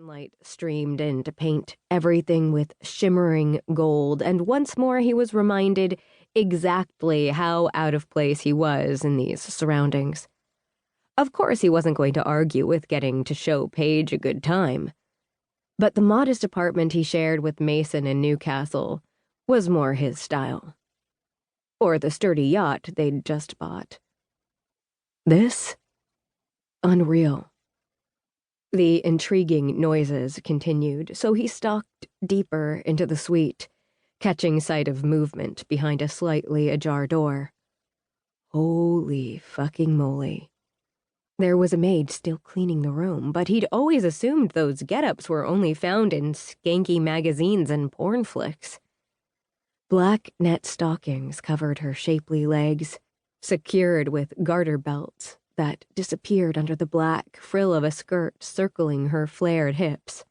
Sunlight streamed in to paint everything with shimmering gold, and once more he was reminded exactly how out of place he was in these surroundings. Of course, he wasn't going to argue with getting to show Paige a good time. But the modest apartment he shared with Mason in Newcastle was more his style. Or the sturdy yacht they'd just bought. This? Unreal. The intriguing noises continued, so he stalked deeper into the suite, catching sight of movement behind a slightly ajar door. Holy fucking moly. There was a maid still cleaning the room, but he'd always assumed those get-ups were only found in skanky magazines and porn flicks. Black net stockings covered her shapely legs, secured with garter belts that disappeared under the black frill of a skirt circling her flared hips.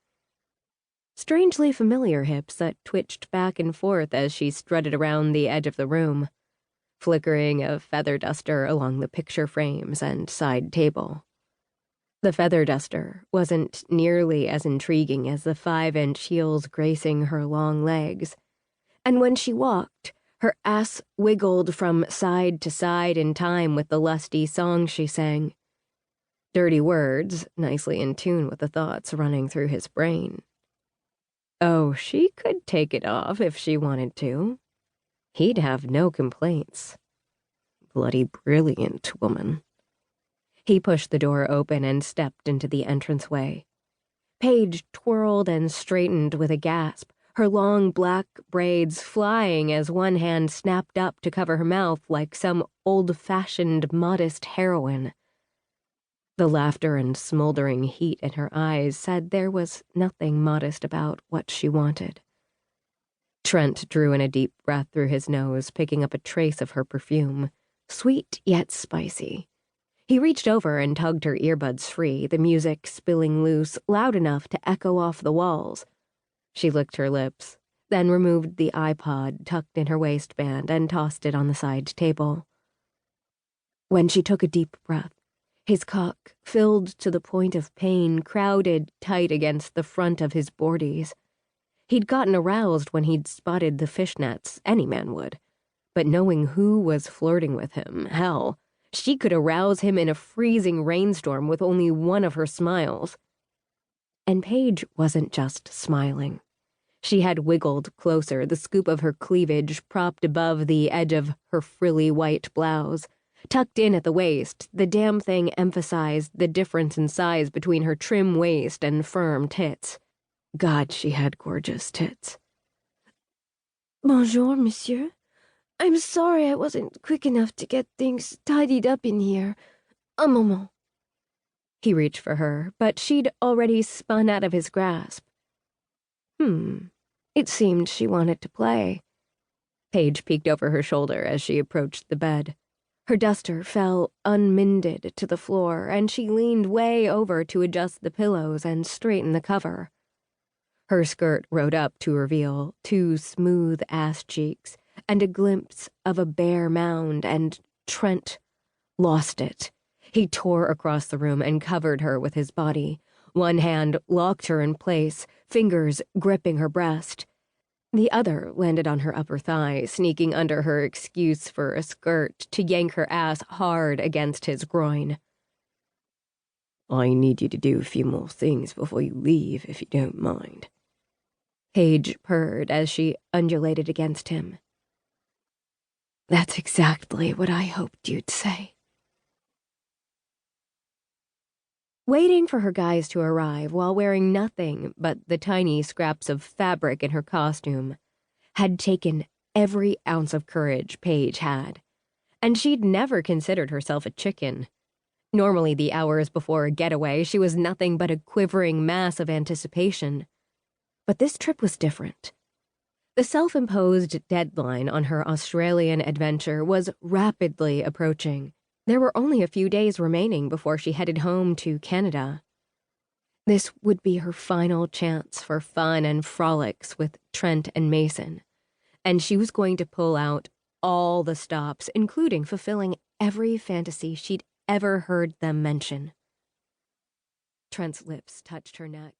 Strangely familiar hips that twitched back and forth as she strutted around the edge of the room, flickering a feather duster along the picture frames and side table. The feather duster wasn't nearly as intriguing as the 5-inch heels gracing her long legs, and when she walked, her ass wiggled from side to side in time with the lusty song she sang. Dirty words, nicely in tune with the thoughts running through his brain. Oh, she could take it off if she wanted to. He'd have no complaints. Bloody brilliant woman. He pushed the door open and stepped into the entranceway. Paige twirled and straightened with a gasp, her long black braids flying as one hand snapped up to cover her mouth like some old-fashioned modest heroine. The laughter and smoldering heat in her eyes said there was nothing modest about what she wanted. Trent drew in a deep breath through his nose, picking up a trace of her perfume, sweet yet spicy. He reached over and tugged her earbuds free, the music spilling loose, loud enough to echo off the walls. She licked her lips, then removed the iPod tucked in her waistband and tossed it on the side table. When she took a deep breath, his cock, filled to the point of pain, crowded tight against the front of his boardies. He'd gotten aroused when he'd spotted the fishnets, any man would. But knowing who was flirting with him, hell, she could arouse him in a freezing rainstorm with only one of her smiles. And Paige wasn't just smiling. She had wiggled closer, the scoop of her cleavage propped above the edge of her frilly white blouse. Tucked in at the waist, the damn thing emphasized the difference in size between her trim waist and firm tits. God, she had gorgeous tits. Bonjour, monsieur. I'm sorry I wasn't quick enough to get things tidied up in here. Un moment. He reached for her, but she'd already spun out of his grasp. It seemed she wanted to play. Paige peeked over her shoulder as she approached the bed. Her duster fell unmended to the floor, and she leaned way over to adjust the pillows and straighten the cover. Her skirt rode up to reveal 2 smooth ass cheeks and a glimpse of a bare mound, and Trent lost it. He tore across the room and covered her with his body. One hand locked her in place, fingers gripping her breast. The other landed on her upper thigh, sneaking under her excuse for a skirt to yank her ass hard against his groin. I need you to do a few more things before you leave, if you don't mind. Paige purred as she undulated against him. That's exactly what I hoped you'd say. Waiting for her guys to arrive while wearing nothing but the tiny scraps of fabric in her costume had taken every ounce of courage Paige had, and she'd never considered herself a chicken. Normally, the hours before a getaway, she was nothing but a quivering mass of anticipation. But this trip was different. The self-imposed deadline on her Australian adventure was rapidly approaching. There were only a few days remaining before she headed home to Canada. This would be her final chance for fun and frolics with Trent and Mason, and she was going to pull out all the stops, including fulfilling every fantasy she'd ever heard them mention. Trent's lips touched her neck,